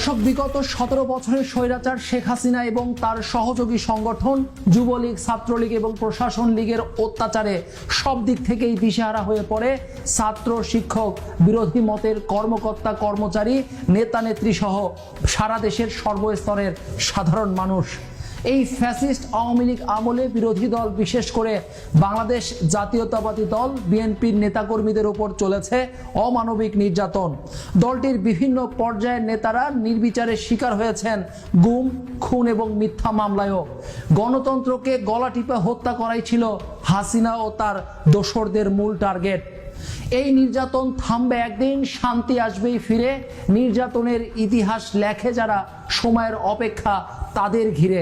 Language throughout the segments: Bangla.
দর্শক, বিগত 17 বছরের স্বৈরাচার শেখ হাসিনা এবং তার সহযোগী সংগঠন যুবলীগ, ছাত্রলীগ এবং প্রশাসন লীগের অত্যাচারে সব দিক থেকেই দিশেহারা হয়ে পড়ে ছাত্র, শিক্ষক, বিরোধী মতের কর্মকর্তা, কর্মচারী, নেতা নেত্রী সহ সারা দেশের সর্বস্তরের সাধারণ মানুষ। এই ফ্যাসিস্ট আওয়ামী লীগ আমলে বিরোধী দল, বিশেষ করে বাংলাদেশ জাতীয়তাবাদী দল বিএনপির নেতাকর্মীদের উপর চলেছে অমানবিক নির্যাতন। দলটির বিভিন্ন পর্যায়ের নেতারা নির্বিচারে শিকার হয়েছেন গুম, খুন এবং মিথ্যা মামলায়ও। গণতন্ত্রকে গলা টিপে হত্যা করাই ছিল হাসিনা ও তার দোসরদের মূল টার্গেট। এই নির্যাতন থামবে একদিন, শান্তি আসবেই ফিরে। নির্যাতনের ইতিহাস লেখে যারা, সময়ের অপেক্ষা তাদের ঘিরে।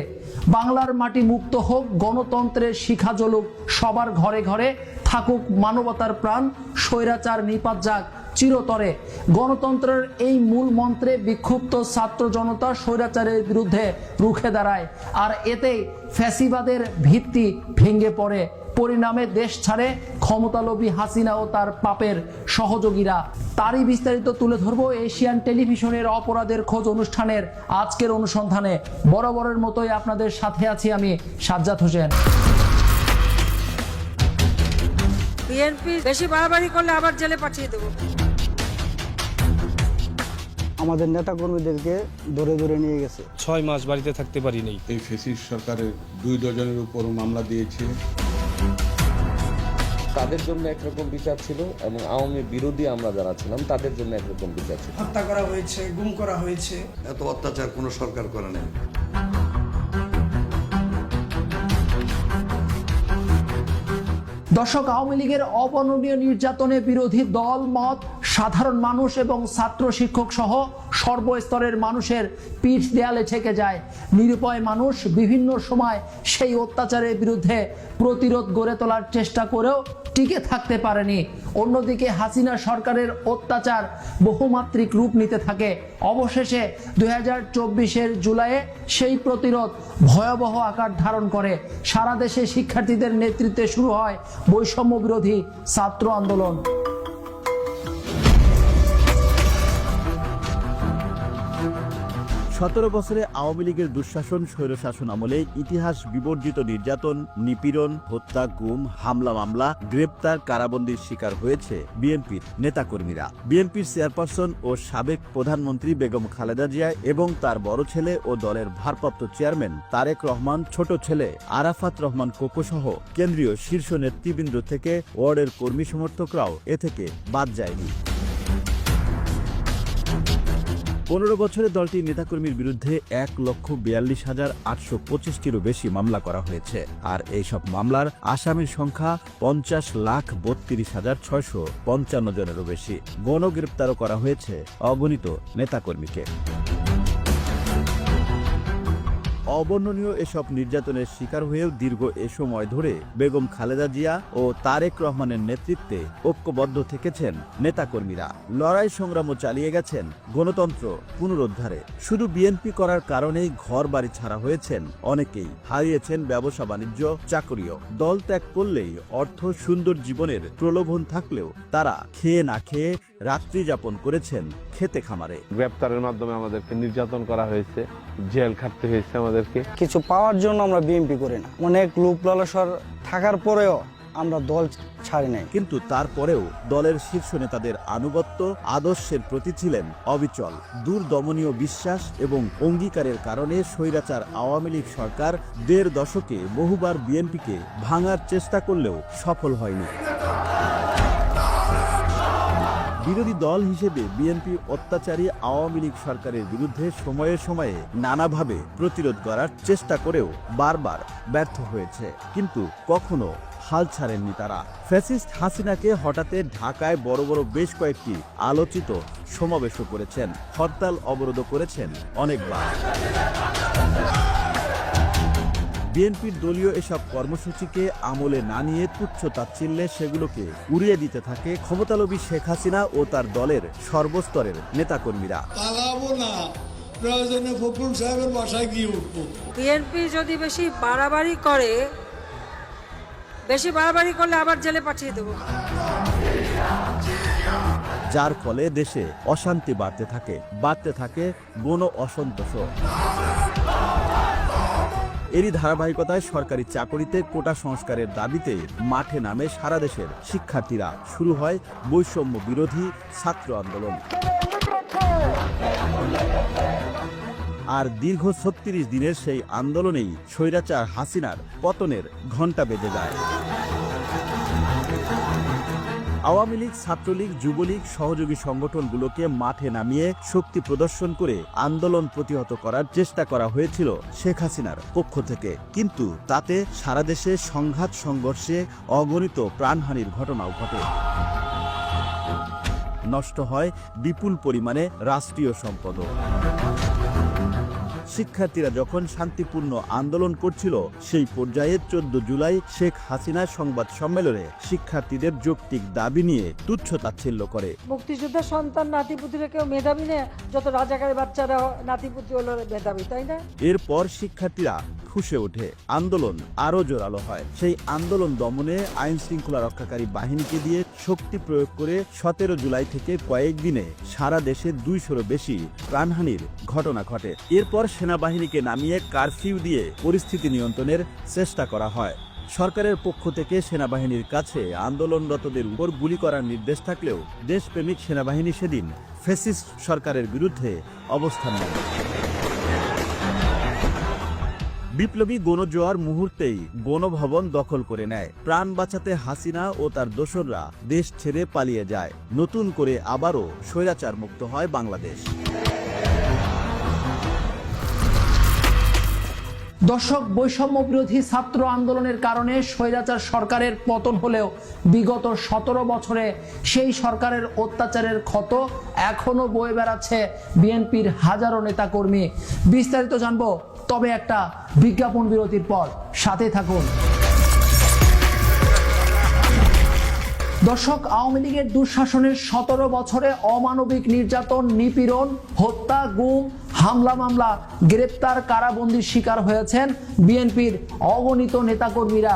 বাংলার মাটি মুক্ত হোক, গণতন্ত্রের শিখা জ্বলুক সবার ঘরে ঘরে, থাকুক মানবতার প্রাণ, স্বৈরাচার নিপাত যাক চিরতরে। গণতন্ত্রের এই মূল মন্ত্রে বিক্ষুব্ধ ছাত্র জনতা স্বৈরাচারের বিরুদ্ধে রুখে দাঁড়ায়, আর এতেই ফ্যাসিবাদের ভিত্তি ভেঙে পড়ে। পরিণামে দেশ ছাড়ে ক্ষমতালোভী হাসিনা ও তার পাপের সহযোগীরা। তারই বিস্তারিত তুলে ধরবো এশিয়ান টেলিভিশনের অপরাধের খোঁজ অনুষ্ঠানের আজকের অনুসন্ধানে। বরাবরের মতোই আপনাদের সাথে আছি আমি, সাজ্জাদ হোসেন। বিএনপি বেশি বাড়াবাড়ি করলে আবার জেলে পাঠিয়ে দেবো। আমাদের নেতা কর্মীদেরকে ধরে ধরে নিয়ে গেছে। 6 মাস বাড়িতে থাকতে পারি নাই। এই ফ্যাসিস্ট সরকারের 2 ডজনের উপর মামলা দিয়েছে। তাদের জন্য একরকম বিচার ছিল এবং আওয়ামী বিরোধী আমরা যারা ছিলাম তাদের জন্য একরকম বিচার ছিল। হত্যা করা হয়েছে, গুম করা হয়েছে। এত অত্যাচার কোনো সরকার করে নাই। দর্শক, আওয়ামী লীগের অবর্ণনীয় নির্যাতনে বিরোধী দল, মত, সাধারণ মানুষ এবং ছাত্র, শিক্ষক সহ সর্বস্তরের মানুষের পিঠ দেয়ালে ঠেকে যায়। নিরুপায় মানুষ বিভিন্ন সময় সেই অত্যাচারের বিরুদ্ধে প্রতিরোধ গড়ে তোলার চেষ্টা করেও টিকে থাকতে পারেনি। অন্যদিকে হাসিনা সরকারের অত্যাচার বহুমাত্রিক রূপ নিতে থাকে। অবশেষে 2024-এর জুলাইয়ে সেই প্রতিরোধ ভয়াবহ আকার ধারণ করে। সারা দেশে শিক্ষার্থীদের নেতৃত্বে শুরু হয় বৈষম্য বিরোধী ছাত্র আন্দোলন। সতেরো বছরে আওয়ামী লীগের দুঃশাসন, স্বৈরশাসন আমলে ইতিহাস বিবর্জিত নির্যাতন, নিপীড়ন, হত্যা, গুম, হামলা, মামলা, গ্রেপ্তার, কারাবন্দির শিকার হয়েছে বিএনপির নেতাকর্মীরা। বিএনপির চেয়ারপারসন ও সাবেক প্রধানমন্ত্রী বেগম খালেদা জিয়া এবং তার বড় ছেলে ও দলের ভারপ্রাপ্ত চেয়ারম্যান তারেক রহমান, ছোট ছেলে আরাফাত রহমান কোকো সহ কেন্দ্রীয় শীর্ষ নেতৃবৃন্দ থেকে ওয়ার্ডের কর্মী সমর্থকরাও এ থেকে বাদ যায়নি। 15 বছরে দলটির নেতাকর্মীর বিরুদ্ধে 1,42,825টিরও বেশি মামলা করা হয়েছে। আর এইসব মামলার আসামির সংখ্যা 50,32,655 জনেরও বেশি। গণগ্রেপ্তারও করা হয়েছে অগণিত নেতাকর্মীকে। অবর্ণনীয় এসব নির্যাতনের শিকার হয়েও দীর্ঘ এ সময় ধরে বেগম খালেদা জিয়া ও তারেক রহমানের নেতৃত্বে ঐক্যবদ্ধ থেকেছেন নেতাকর্মীরা। লড়াই সংগ্রামও চালিয়ে গেছেন গণতন্ত্র পুনরুদ্ধারে। শুধু বিএনপি করার কারণেই ঘর বাড়ি ছাড়া হয়েছেন অনেকেই, হারিয়েছেন ব্যবসা বাণিজ্য, চাকরিও। দল ত্যাগ করলেই অর্থ, সুন্দর জীবনের প্রলোভন থাকলেও তারা খেয়ে না খেয়ে রাত্রি যাপন করেছেন খেতে খামারে। গ্রেপ্তারের মাধ্যমে আমাদেরকে নির্যাতন করা হয়েছে, জেল খাটতে হয়েছে আমাদেরকে। কিছু পাওয়ার জন্য আমরা বিএনপি করি না। অনেক লোভ লালসার থাকার পরেও আমরা দল ছাড়ি নাই। কিন্তু তারপরেও দলের শীর্ষ নেতাদের আনুগত্য, আদর্শের প্রতি ছিলেন অবিচল। দূরদমনীয় বিশ্বাস এবং অঙ্গীকারের কারণে স্বৈরাচার আওয়ামী লীগ সরকার 1.5 দশকে বহুবার বিএনপিকে ভাঙার চেষ্টা করলেও সফল হয়নি। বিরোধী দল হিসেবে বিএনপি অত্যাচারী আওয়ামী লীগ সরকারের বিরুদ্ধে সময়ে সময়ে নানাভাবে প্রতিরোধ করার চেষ্টা করেও বারবার ব্যর্থ হয়েছে, কিন্তু কখনো হাল ছাড়েননি তারা। ফ্যাসিস্ট হাসিনাকে হঠাতে ঢাকায় বড় বড় বেশ কয়েকটি আলোচিত সমাবেশও করেছেন, হরতাল অবরোধ করেছেন অনেকবার। বিএনপির দলীয় এসব কর্মসূচিকে আমলে না নিয়ে তুচ্ছ তাচ্ছিল্যে সেগুলোকে উড়িয়ে দিতে থাকে ক্ষমতালোভী শেখ হাসিনা ও তার দলের সর্বস্তরের নেতাকর্মীরা। বিএনপি যদি বেশি বাড়াবাড়ি করলে আবার জেলে পাঠিয়ে দেবো। যার ফলে দেশে অশান্তি বাড়তে থাকে গণ অসন্তোষ। এরই ধারাবাহিকতায় সরকারি চাকরিতে কোটা সংস্কারের দাবিতে মাঠে নামে সারা দেশের শিক্ষার্থীরা। শুরু হয় বৈষম্য বিরোধী ছাত্র আন্দোলন। আর দীর্ঘ ৩৬ দিনের সেই আন্দোলনেই স্বৈরাচার হাসিনার পতনের ঘণ্টা বেজে যায়। আওয়ামী লীগ, ছাত্রলীগ, যুবলীগ সহযোগী সংগঠনগুলোকে মাঠে নামিয়ে শক্তি প্রদর্শন করে আন্দোলন প্রতিহত করার চেষ্টা করা হয়েছিল শেখ হাসিনার পক্ষ থেকে, কিন্তু তাতে সারা দেশে সংঘাত সংঘর্ষে অগণিত প্রাণহানির ঘটনাও ঘটে। নষ্ট হয় বিপুল পরিমাণে রাষ্ট্রীয় সম্পদও। শিক্ষার্থীরা যখন শান্তিপূর্ণ আন্দোলন করছিল সেই পর্যায়ে 14 জুলাই শেখ হাসিনা সংবাদ সম্মেলনে শিক্ষার্থীদের যৌক্তিক দাবি নিয়ে তুচ্ছ-তাচ্ছিল্য করে। মুক্তিযোদ্ধার সন্তান নাতিপুতিরা কেউ মেধাবী না, যত রাজাকারের বাচ্চারা নাতিপুতি হলো মেধাবী, তাই না? এরপর শিক্ষার্থীরা ফুঁসে ওঠে, আন্দোলন আরো জোরালো হয়। সেই আন্দোলন দমনে আইন শৃঙ্খলা রক্ষাকারী বাহিনীকে দিয়ে শক্তি প্রয়োগ করে 17 জুলাই থেকে কয়েকদিনে সারা দেশে 200-র বেশি প্রাণহানির ঘটনা ঘটে। এরপর সেনাবাহিনীকে নামিয়ে কারফিউ দিয়ে পরিস্থিতি নিয়ন্ত্রণের চেষ্টা করা হয়। সরকারের পক্ষ থেকে সেনাবাহিনীর কাছে আন্দোলনরতদের উপর গুলি করার নির্দেশ থাকলেও দেশপ্রেমিক সেনাবাহিনী সেদিন ফ্যাসিস্ট সরকারের বিরুদ্ধে অবস্থান নেয়। বিপ্লবী গণজোয়ার মুহূর্তেই গণভবন দখল করে নেয়। প্রাণ বাঁচাতে হাসিনা ও তার দোসররা দেশ ছেড়ে পালিয়ে যায়। নতুন করে আবারও স্বৈরাচার মুক্ত হয় বাংলাদেশ। দর্শক, বৈষম্য বিরোধী ছাত্র আন্দোলনের কারণে স্বৈরাচার সরকারের পতন হলেও বিগত 17 বছরে সেই সরকারের অত্যাচারের ক্ষত এখনো বয়ে বেড়াচ্ছে বিএনপির হাজারো নেতাকর্মী। বিস্তারিত জানবো, তবে একটা বিজ্ঞাপন বিরতির পর সাথে থাকুন। দর্শক, আওয়ামী লীগের দুঃশাসনের 17 বছরে অমানবিক নির্যাতন, নিপীড়ন, হত্যা, গুম, হামলা মামলা, গ্রেপ্তার, কারাবন্দির শিকার হয়েছেন বিএনপির অগণিত নেতাকর্মীরা।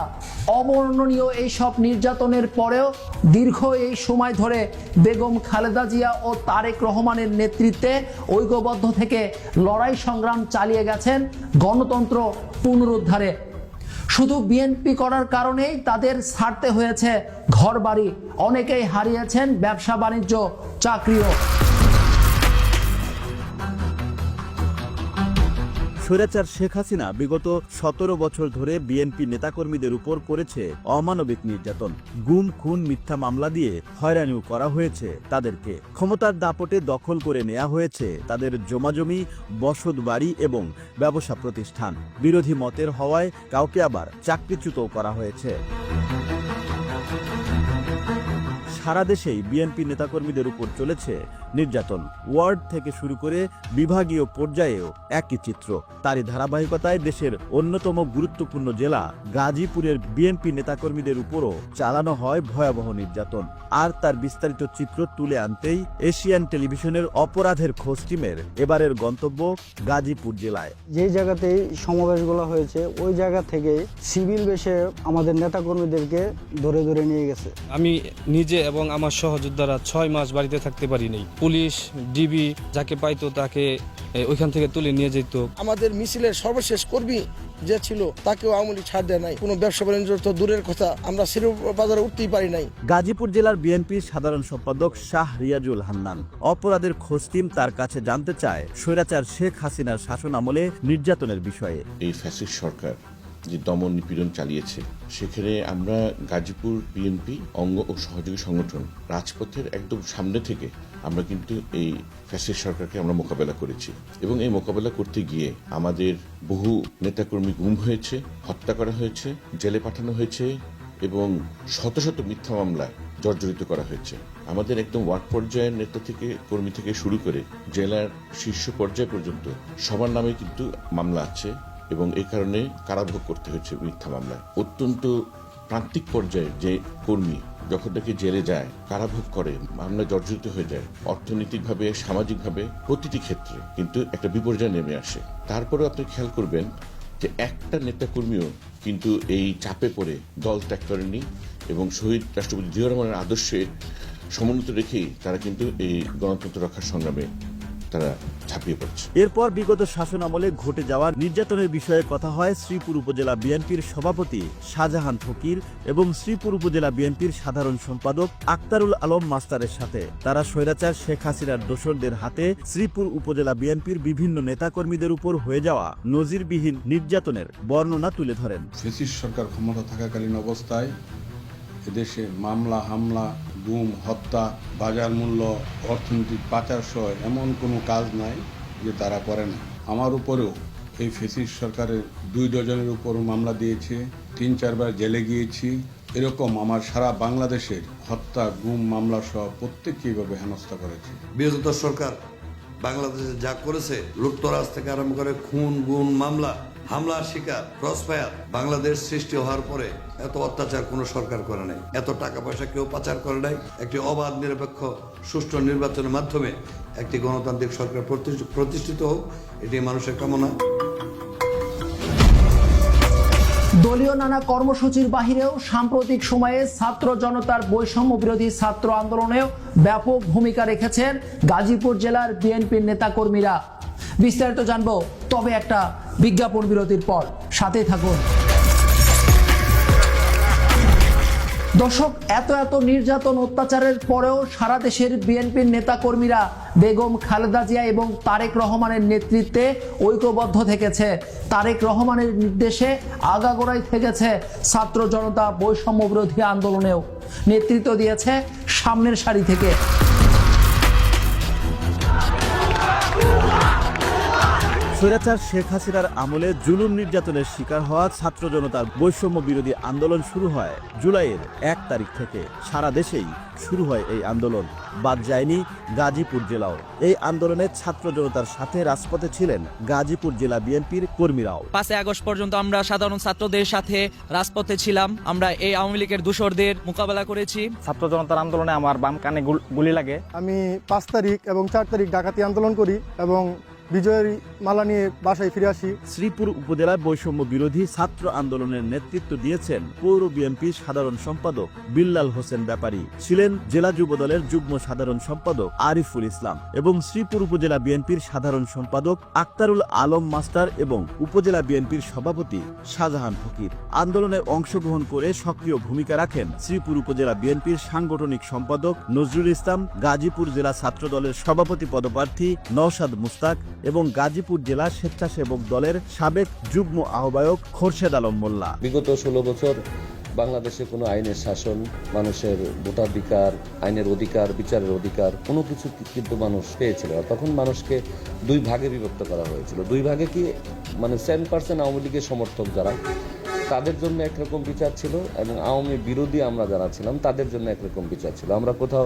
অবর্ণনীয় এই সব নির্যাতনের পরেও দীর্ঘ এই সময় ধরে বেগম খালেদা জিয়া ও তারেক রহমানের নেতৃত্বে ঐক্যবদ্ধ থেকে লড়াই সংগ্রাম চালিয়ে গেছেন গণতন্ত্র পুনরুদ্ধারে। শুধু বিএনপি করার কারণেই তাদের ছাড়তে হয়েছে ঘরবাড়ি, অনেকেই হারিয়েছেন ব্যবসা বাণিজ্য, চাকরিও। স্বৈরাচার শেখ হাসিনা বিগত 17 বছর ধরে বিএনপি নেতাকর্মীদের উপর করেছে অমানবিক নির্যাতন। গুম, খুন, মিথ্যা মামলা দিয়ে হয়রানিও করা হয়েছে তাদেরকে। ক্ষমতার দাপটে দখল করে নেওয়া হয়েছে তাদের জমাজমি, বসত বাড়ি এবং ব্যবসা প্রতিষ্ঠান। বিরোধী মতের হওয়ায় কাউকে আবার চাকরিচ্যুতও করা হয়েছে। সারা দেশেই বিএনপি নেতাকর্মীদের উপর চলেছে নির্যাতন। ওয়ার্ড থেকে শুরু করে বিভাগীয় পর্যায়েও একই চিত্র। তারই ধারাবাহিকতায় দেশের অন্যতম গুরুত্বপূর্ণ জেলা গাজীপুরের বিএনপি নেতাকর্মীদের উপরও চালানো হয় ভয়াবহ নির্যাতন। আর তার বিস্তারিত চিত্র তুলে আনতেই এশিয়ান টেলিভিশনের অপরাধের খোঁজ টিমের এবারের গন্তব্য গাজীপুর জেলায়। যে জায়গাতেই সমাবেশগুলো হয়েছে ওই জায়গা থেকে সিভিল বেশে আমাদের নেতাকর্মীদেরকে ধরে ধরে নিয়ে গেছে। আমি নিজে এবং আমার সহযোদ্ধারা 6 মাস বাড়িতে থাকতে পারি নাই। পুলিশ, ডিবি যাকে পাইতো তাকে ওইখান থেকে তুলে নিয়ে যেত। আমাদের মিছিলের সর্বশেষ কর্মী যে ছিল তাকেও আওয়ামী লীগ ছাড় দেয় নাই। কোনো ব্যবসা বাণিজ্য তো দূরের কথা, আমরা বাজারে উঠতেই পারি নাই। গাজীপুর জেলার বিএনপির সাধারণ সম্পাদক শাহ রিয়াজুল হান্নান। অপরাধের খোঁজ টিম তার কাছে জানতে চায় স্বৈরাচার শেখ হাসিনার শাসন আমলে নির্যাতনের বিষয়ে। এই ফ্যাসিস্ট সরকার যে দমন নিপীড়ন চালিয়েছে, সেখানে আমরা গাজীপুর বিএনপি অঙ্গ ও সহযোগী সংগঠন রাজপথের একদম সামনে থেকে আমরা কিন্তু এই ফ্যাসিস্ট সরকারকে আমরা মোকাবেলা করেছি। এবং এই মোকাবেলা করতে গিয়ে আমাদের বহু নেতাকর্মী গুম হয়েছে, হত্যা করা হয়েছে, জেলে পাঠানো হয়েছে এবং শত শত মিথ্যা মামলায় জর্জরিত করা হয়েছে। আমাদের একদম ওয়ার্ড পর্যায়ের নেতা থেকে, কর্মী থেকে শুরু করে জেলার শীর্ষ পর্যায় পর্যন্ত সবার নামে কিন্তু মামলা আছে এবং এই কারণে কারাভোগ করতে হয়েছে মিথ্যা মামলায়। অত্যন্ত প্রান্তিক পর্যায়ের যে কর্মী যখন তাকে জেলে যায়, কারাভোগ করে, মামলা জর্জরিত হয়ে যায়, অর্থনৈতিকভাবে, সামাজিকভাবে প্রতিটি ক্ষেত্রে কিন্তু একটা বিপর্যয় নেমে আসে। তারপরেও আপনি খেয়াল করবেন যে একটা নেতাকর্মীও কিন্তু এই চাপে পড়ে দল ত্যাগ করেনি এবং শহীদ রাষ্ট্রপতি জিয়াউর রহমানের আদর্শে সমুন্নত রেখেই তারা কিন্তু এই গণতন্ত্র রক্ষার সংগ্রামে তারা ঝাঁপিয়ে পড়ছে। এরপর বিগত শাসন আমলে ঘটে যাওয়া নির্যাতনের বিষয়ে কথা হয় শ্রীপুর উপজেলা বিএনপির সভাপতি শাহজাহান ফকির এবং শ্রীপুর উপজেলা বিএনপির সাধারণ সম্পাদক আক্তারুল আলম মাস্টারের সাথে। তারা স্বৈরাচার শেখ হাসিনার দোসরদের হাতে শ্রীপুর উপজেলা বিএনপির বিভিন্ন নেতাকর্মীদের উপর হয়ে যাওয়া নজিরবিহীন নির্যাতনের বর্ণনা তুলে ধরেন। ফ্যাসিস্ট সরকার ক্ষমতা থাকাকালীন অবস্থায় এদেশে মামলা, হামলা, গুম, হত্যা, বাজার মূল্য, অর্থনৈতিক পাচার সহ এমন কোনো কাজ নাই যে তারা করে না। আমার উপরেও এই ফ্যাসিস্ট সরকারের 2 ডজনের উপর মামলা দিয়েছে, 3-4 বার জেলে গিয়েছি। এরকম আমার সারা বাংলাদেশের হত্যা, গুম, মামলা সহ প্রত্যেককে এইভাবে হেনস্থা করেছে। বিরোধী দল সরকার বাংলাদেশে যা করেছে, লুটতরাজ থেকে আরম্ভ করে খুন, গুম, মামলা, হামলার শিকার, ক্রসফায়ার, বাংলাদেশ সৃষ্টি হওয়ার পরে এত অত্যাচার কোনো সরকার করে নাই, এত টাকা পয়সা কেউ পাচার করে নাই। একটি অবাধ, নিরপেক্ষ, সুষ্ঠু নির্বাচনের মাধ্যমে একটি গণতান্ত্রিক সরকার প্রতিষ্ঠিত হোক, এটি মানুষের কামনা। দলীয় নানা কর্মসূচির বাহিরেও সাম্প্রতিক সময়ে ছাত্র জনতার বৈষম্য বিরোধী ছাত্র আন্দোলনেও ব্যাপক ভূমিকা রেখেছেন গাজীপুর জেলার বিএনপির নেতাকর্মীরা। বিস্তারিত জানবো, তবে একটা বিজ্ঞাপন বিরতির পর। সাথে থাকুন। দর্শক, এত নির্যাতন, অত্যাচারের পরেও সারা দেশের বিএনপির নেতাকর্মীরা বেগম খালেদা জিয়া এবং তারেক রহমানের নেতৃত্বে ঐক্যবদ্ধ থেকেছে। তারেক রহমানের নির্দেশে আগাগোড়াই থেকেছে ছাত্র জনতা বৈষম্য বিরোধী আন্দোলনেও। নেতৃত্ব দিয়েছে সামনের সারি থেকে। স্বৈরাচার শেখ হাসিনার আমলে জুলুম নির্যাতনের শিকার হওয়া ছাত্র জনতার বৈষম্য বিরোধী আন্দোলন শুরু হয় জুলাইয়ের 1 তারিখ থেকে। সারা দেশেই শুরু হয় এই আন্দোলন, বাদ যায়নি গাজীপুর জেলাও। এই আন্দোলনে ছাত্র জনতার সাথে রাজপথে ছিলেন গাজীপুর জেলা বিএনপির কর্মীরাও। 5 আগস্ট পর্যন্ত আমরা সাধারণ ছাত্রদের সাথে রাজপথে ছিলাম। আমরা এই আওয়ামী লীগের দূষরদের মোকাবেলা করেছি। ছাত্র জনতার আন্দোলনে আমার বাম কানে গুলি লাগে। আমি 5 তারিখ এবং 4 তারিখ ডাকাতি আন্দোলন করি এবং বিজয়ের মালা নিয়ে বাসায় ফিরে আসি। শ্রীপুর উপজেলার বৈষম্য বিরোধী ছাত্র আন্দোলনের নেতৃত্ব দিয়েছেন পৌর বিএনপির সাধারণ সম্পাদক বিল্লাল হোসেন ব্যাপারী, ছিলেন জেলা যুবদলের যুগ্ম সাধারণ সম্পাদক আরিফুল ইসলাম এবং শ্রীপুর উপজেলা বিএনপির সাধারণ সম্পাদক আক্তারুল আলম মাস্টার এবং উপজেলা বিএনপির সভাপতি শাহজাহান ফকির। আন্দোলনে অংশগ্রহণ করে সক্রিয় ভূমিকা রাখেন শ্রীপুর উপজেলা বিএনপির সাংগঠনিক সম্পাদক নজরুল ইসলাম, গাজীপুর জেলা ছাত্র দলের সভাপতি পদপ্রার্থী নওশাদ মুস্তাক এবং গাজীপুর জেলা স্বেচ্ছাসেবক দলের সাবেক যুগ্ম আহ্বায়ক খোরশেদ আলম মোল্লা। বিগত 16 বছর বাংলাদেশে কোনো আইনের শাসন, মানুষের ভোটাধিকার, আইনের অধিকার, বিচারের অধিকার কোনো কিছু কিন্তু মানুষ পেয়েছিল। তখন মানুষকে 2 ভাগে বিভক্ত করা হয়েছিল। 2 ভাগে কি, মানে 10% আওয়ামী লীগের সমর্থক যারা, তাদের জন্য একরকম বিচার ছিল, এবং আওয়ামী বিরোধী আমরা যারা ছিলাম তাদের জন্য একরকম বিচার ছিল। আমরা কোথাও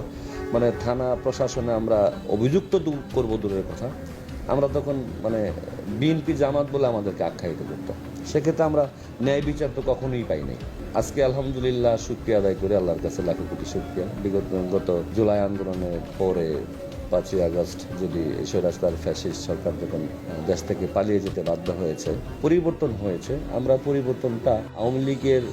মানে থানা প্রশাসনে আমরা অভিযুক্ত করব দূরের কথা, আমরা তখন মানে বিএনপি জামাত বলে আমাদেরকে আখ্যায়িত করত। সেক্ষেত্রে আমরা ন্যায় বিচার তো কখনোই পাই নাই। আজকে আলহামদুলিল্লাহ শুকরিয়া আদায় করে আল্লাহর কাছে লাখো কোটি শুকরিয়া। গত জুলাই আন্দোলনের পরে 5ই আগস্ট যদি স্বৈরাচার ফ্যাসিস্ট সরকার যখন দেশ থেকে পালিয়ে যেতে বাধ্য হয়েছে, পরিবর্তন হয়েছে। আমরা পরিবর্তনটা আওয়ামী লীগের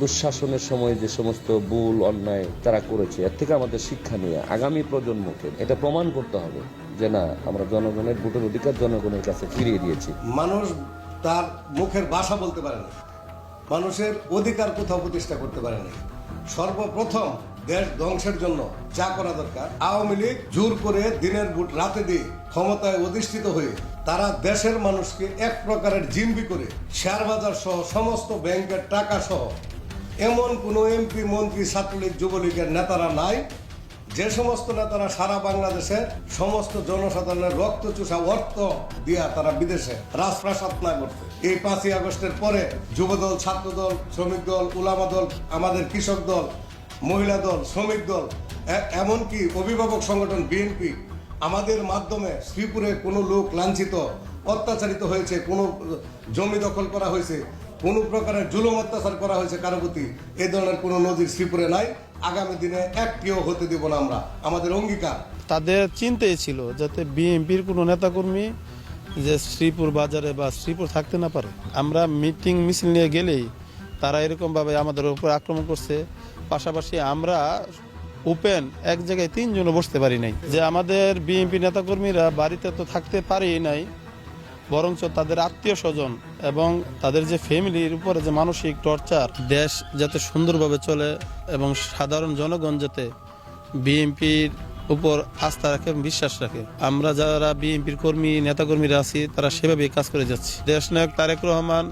দুঃশাসনের সময় যে সমস্ত ভুল অন্যায় তারা করেছে, এর থেকে আমাদের শিক্ষা নিয়ে আগামী প্রজন্মকে এটা প্রমাণ করতে হবে যে না, আমরা জনগণের ভোটের অধিকার জনগণের কাছে ফিরিয়ে দিয়েছি। মানুষ তার মুখের ভাষা বলতে পারে না, মানুষের অধিকার কোথাও প্রতিষ্ঠা করতে পারে না। সর্বপ্রথম দেশ ধ্বংসের জন্য যা করা দরকার, আওয়ামী লীগ জোর করে দিনের ভোট রাতে দিয়ে ক্ষমতায় অধিষ্ঠিত হয়ে তারা দেশের মানুষকে এক প্রকারের জিম্বি করে শেয়ার বাজার সহ সমস্ত ব্যাংকের টাকা সহ, এমন কোনো এমপি, মন্ত্রী, ছাত্রলীগ, যুবলীগের নেতারা নাই যে সমস্ত নেতারা সারা বাংলাদেশের সমস্ত জনসাধারণের রক্ত চুষা অর্থ দিয়া তারা বিদেশে রাজপ্রাসাদ না করতে। এই 5ই আগস্টের পরে যুবদল, ছাত্রদল, শ্রমিক দল, উলামা দল, আমাদের কৃষক দল, মহিলা দল, শ্রমিক দল, এমনকি অভিভাবক সংগঠন বিএনপি, আমাদের মাধ্যমে শ্রীপুরে কোনো লোক লাঞ্ছিত, অত্যাচারিত হয়েছে, কোনো জমি দখল করা হয়েছে, কোনো প্রকারের জুলুম অত্যাচার করা হয়েছে কারো প্রতি, এ ধরনের কোনো নজির শ্রীপুরে নাই। আগামী দিনে একটিও হতে দেব না আমরা, আমাদের অঙ্গীকার। তাদের চিন্তাই ছিল যাতে বিএনপির কোনো নেতাকর্মী যে শ্রীপুর বাজারে বা শ্রীপুর থাকতে না পারে। আমরা মিটিং মিছিল নিয়ে গেলেই তারা এরকমভাবে আমাদের উপর আক্রমণ করছে। পাশাপাশি আমরা ওপেন এক জায়গায় 3 জনও বসতে পারি নাই। যে আমাদের বিএনপি নেতাকর্মীরা বাড়িতে তো থাকতে পারেই নাই, বরঞ্চ তাদের আত্মীয় স্বজন এবং তাদের যে ফ্যামিলির উপরে যে মানসিক টর্চার, দেশ যাতে সুন্দরভাবে চলে এবং সাধারণ জনগণ যাতে বিএনপির উপর আস্থা রাখে এবং বিশ্বাস রাখে, আমরা যারা বিএনপির কর্মী নেতাকর্মীরা আছি তারা সেভাবেই কাজ করে যাচ্ছি। দেশনায়ক তারেক রহমান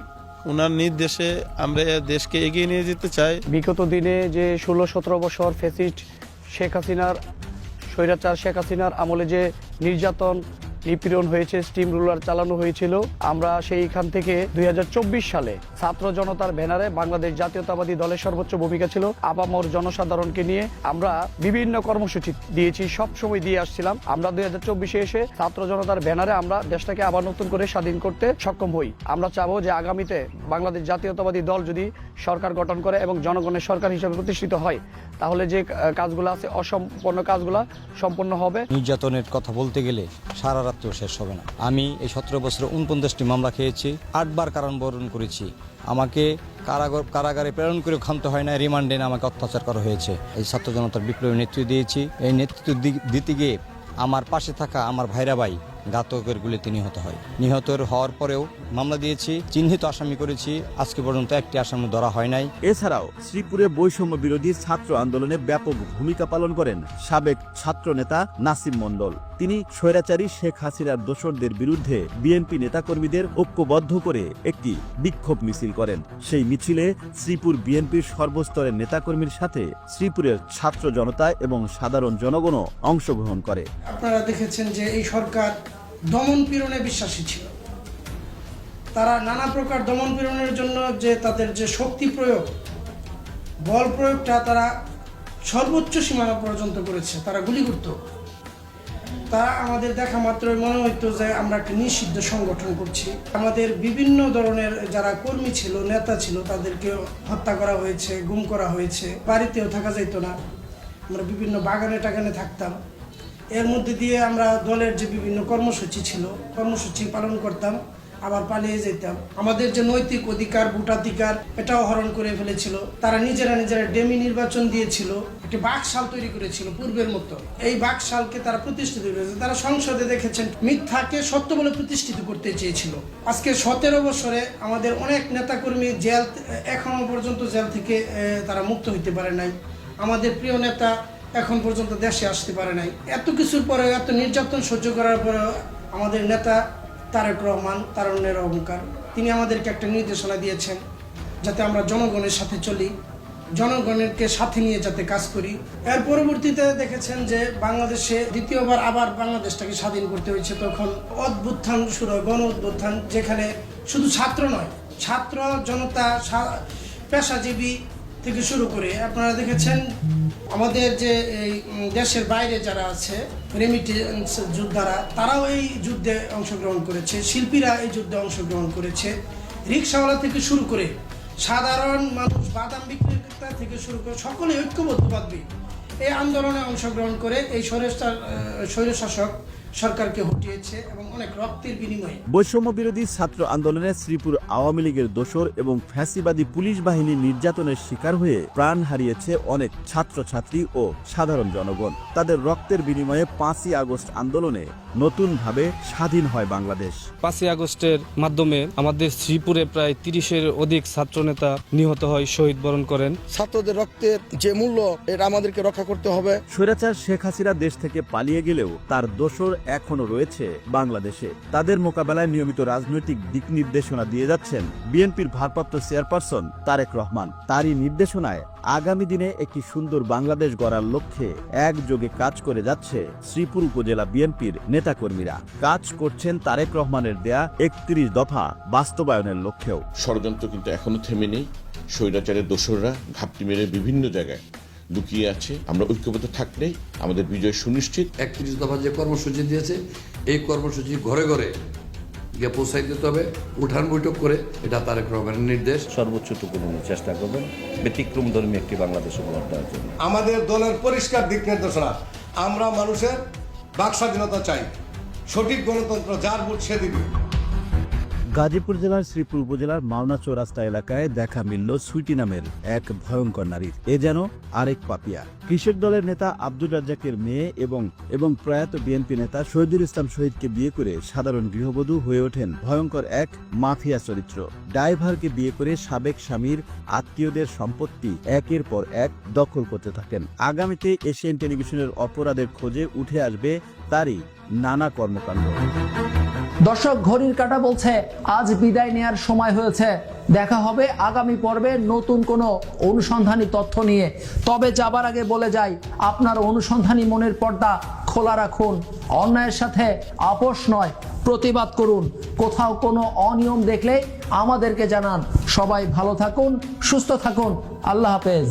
ওনার নির্দেশে আমরা দেশকে এগিয়ে নিয়ে যেতে চাই। বিগত দিনে যে 16-17 বছর ফ্যাসিস্ট শেখ হাসিনার স্বৈরাচার শেখ হাসিনার আমলে যে নির্যাতন নিপীড়ন হয়েছে, স্টিম রুলার চালানো হয়েছিল, আমরা সেইখান থেকে 2024 সালে ছাত্র জনতার ব্যানারে বাংলাদেশ জাতীয়তাবাদী দলের সর্বোচ্চ ভূমিকা ছিল। আপামর জনসাধারণকে নিয়ে আমরা বিভিন্ন কর্মসূচি দিয়েছি, সবসময় দিয়ে আসছিলাম। আমরা 2024-এ এসে ছাত্র জনতার ব্যানারে আমরা দেশটাকে আবার নতুন করে স্বাধীন করতে সক্ষম হই। আমরা চাবো যে আগামীতে বাংলাদেশ জাতীয়তাবাদী দল যদি সরকার গঠন করে এবং জনগণের সরকার হিসেবে প্রতিষ্ঠিত হয়, তাহলে যে কাজগুলো আছে অসম্পূর্ণ কাজগুলো সম্পন্ন হবে। নির্যাতনের কথা বলতে গেলে সারা রাত্রেও শেষ হবে না। আমি এই 17 বছরে 49টি মামলা খেয়েছি, 8 বার কারাবরণ করেছি। আমাকে কারাগারে প্রেরণ করে ক্ষান্ত হয় না, রিমান্ডে আমাকে অত্যাচার করা হয়েছে। এই ছাত্র জনতার বিপ্লবী নেতৃত্ব দিয়েছি। এই নেতৃত্ব দিতে গিয়ে আমার পাশে থাকা আমার ভাইরা ভাই ঘাতকের গুলিতে নিহত হয়। নিহত হওয়ার পরেও মামলা দিয়েছি, চিহ্নিত আসামি করেছি, আজকে পর্যন্ত একটি আসামি ধরা হয় নাই। এছাড়াও শ্রীপুরে বৈষম্য বিরোধী ছাত্র আন্দোলনে ব্যাপক ভূমিকা পালন করেন সাবেক ছাত্র নেতা নাসিম মণ্ডল। তিনি স্বৈরাচারী শেখ হাসিনার দোসরদের বিরুদ্ধে বিএনপি নেতাকর্মীদের ঐক্যবদ্ধ করে একটি বিক্ষোভ মিছিল করেন। সেই মিছিলে শ্রীপুর বিএনপির সর্বস্তরের নেতাকর্মীর সাথে শ্রীপুরের ছাত্র জনতা এবং সাধারণ জনগণও অংশগ্রহণ করে। আপনারা দেখেছেন যে এই সরকার দমন পীড়নে বিশ্বাসী ছিল। তারা নানা প্রকার দমন পীড়নের জন্য যে তাদের যে শক্তি প্রয়োগ, বল প্রয়োগটা তারা সর্বোচ্চ সীমা পর্যন্ত করেছে। তারা গুলি করত। তারা আমাদের দেখা মাত্রই মনে হইতো যে আমরা একটা নিষিদ্ধ সংগঠন করছি। আমাদের বিভিন্ন ধরনের যারা কর্মী ছিল, নেতা ছিল, তাদেরকে হত্যা করা হয়েছে, গুম করা হয়েছে। বাড়িতেও থাকা যেত না, আমরা বিভিন্ন বাগানে টাগানে থাকতাম। এর মধ্যে দিয়ে আমরা দলের যে বিভিন্ন কর্মসূচি ছিল, কর্মসূচি পালন করতাম, আবার পালিয়ে যেতাম। আমাদের যে নৈতিক অধিকার, ভোটাধিকার, এটাও হরণ করে ফেলেছিল। তারা নিজেরা ডেমি নির্বাচন দিয়েছিল, একটি বাকশাল তৈরি করেছিল পূর্বের মতো। এই বাকশালকে তারা প্রতিষ্ঠিত করেছে। তারা সংসদে দেখেছেন মিথ্যাকে সত্য বলে প্রতিষ্ঠিত করতে চেয়েছিল। আজকে 17 বছরে আমাদের অনেক নেতাকর্মী জেল, এখনো পর্যন্ত জেল থেকে তারা মুক্ত হইতে পারে নাই। আমাদের প্রিয় নেতা এখন পর্যন্ত দেশে আসতে পারে নাই। এত কিছুর পরে, এত নির্যাতন সহ্য করার পরে আমাদের নেতা তারেক রহমান, তারুণ্যের অহংকার, তিনি আমাদেরকে একটা নির্দেশনা দিয়েছেন যাতে আমরা জনগণের সাথে চলি, জনগণকে সাথে নিয়ে যাতে কাজ করি। এর পরবর্তীতে দেখেছেন যে বাংলাদেশে দ্বিতীয়বার আবার বাংলাদেশটাকে স্বাধীন করতে হয়েছে। তখন অভ্যুত্থান শুরু হয়, গণ অভ্যুত্থান, যেখানে শুধু ছাত্র নয়, ছাত্র জনতা, পেশাজীবী থেকে শুরু করে আপনারা দেখেছেন আমাদের যে এই দেশের বাইরে যারা আছে রেমিটেন্স যোদ্ধারা, তারাও এই যুদ্ধে অংশগ্রহণ করেছে। শিল্পীরা এই যুদ্ধে অংশগ্রহণ করেছে। রিক্সাওয়ালা থেকে শুরু করে সাধারণ মানুষ, বাদাম বিক্রেতা থেকে শুরু করে সকলে ঐক্যবদ্ধভাবে এই আন্দোলনে অংশগ্রহণ করে এই স্বৈরশাসক সরকারকে হটিয়েছে এবং অনেক রক্তের বিনিময়ে। বৈষম্য বিরোধী ছাত্র আন্দোলনে শ্রীপুর আওয়ামী লীগের দোসর এবং ফ্যাসিবাদী পুলিশ বাহিনীর নির্যাতনের শিকার হয়ে প্রাণ হারিয়েছে অনেক ছাত্রছাত্রী ও সাধারণ জনগণ। তাদের রক্তের বিনিময়ে 5ই আগস্ট আন্দোলনে নতুনভাবে স্বাধীন হয় বাংলাদেশ। 5ই আগস্টের মাধ্যমে আমাদের শ্রীপুরে প্রায় 30-এর অধিক ছাত্রনেতা নিহত হয়, শহীদ বরণ করেন। ছাত্রদের রক্তের যে মূল্য, এটা আমাদেরকে রক্ষা করতে হবে। স্বৈরাচার শেখ হাসিনা দেশ থেকে পালিয়ে গেলেও তার দোসর এখনো রয়েছে বাংলাদেশে। তাদের মোকাবেলায় নিয়মিত রাজনৈতিক দিক নির্দেশনা দিয়ে যাচ্ছেন বিএনপির ভারপ্রাপ্ত চেয়ারপারসন তারেক রহমান। তারই নির্দেশনায় আগামী দিনে একটি সুন্দর বাংলাদেশ গড়ার লক্ষ্যে একযোগে কাজ করে যাচ্ছে শ্রীপুর উপজেলা বিএনপির নেতাকর্মীরা। কাজ করছেন তারেক রহমানের দেয়া 31 দফা বাস্তবায়নের লক্ষ্যেও। ষড়যন্ত্র কিন্তু এখনো থেমে নেই। স্বৈরাচারের দোসররা ঘাপটি মেরে বিভিন্ন জায়গায় লুকিয়ে আছে। আমরা ঐক্যবদ্ধ থাকলেই আমাদের বিজয় সুনিশ্চিত। 31 দফা যে কর্মসূচি দিয়েছে, এই কর্মসূচি ঘরে ঘরে গিয়ে পৌঁছাই দিতে হবে, উঠান বৈঠক করে। এটা তারেক রহমানের নির্দেশ। সর্বোচ্চটুকু চেষ্টা করবেন ব্যতিক্রমধর্মী একটি বাংলাদেশ উপহার দেওয়ার জন্য। আমাদের দলের পরিষ্কার দিক নির্দেশনা, আমরা মানুষের বাক স্বাধীনতা চাই, সঠিক গণতন্ত্র, যার ভোট সে দিবে। গাজীপুর জেলার শ্রীপুর উপজেলার মাওনা চৌরাস্তা এলাকায় দেখা মিলল সুইটি নামের এক ভয়ঙ্কর নারীর। এ যেন আরেক পাপিয়া। কৃষক দলের নেতা আব্দুর রাজ্জাকের মেয়ে এবং প্রয়াত বিএনপি নেতা শহীদুল ইসলাম শহীদকে বিয়ে করে সাধারণ গৃহবধূ হয়ে ওঠেন ভয়ঙ্কর এক মাফিয়া চরিত্র। ড্রাইভারকে বিয়ে করে সাবেক স্বামীর আত্মীয়দের সম্পত্তি একের পর এক দখল করতে থাকেন। আগামীতে এশিয়ান টেলিভিশনের অপরাধের খোঁজে উঠে আসবে তারই নানা কর্মকাণ্ড। দর্শক, ঘড়ির কাঁটা বলছে আজ বিদায় নেয়ার সময় হয়েছে। দেখা হবে আগামী পর্বে নতুন কোনো অনুসন্ধানী তথ্য নিয়ে। তবে যাবার আগে বলে যাই, আপনার অনুসন্ধানী মনের পর্দা খোলা রাখুন। অন্যায়ের সাথে আপোষ নয়, প্রতিবাদ করুন। কোথাও কোনো অনিয়ম দেখলে আমাদেরকে জানান। সবাই ভালো থাকুন, সুস্থ থাকুন। আল্লাহ হাফেজ।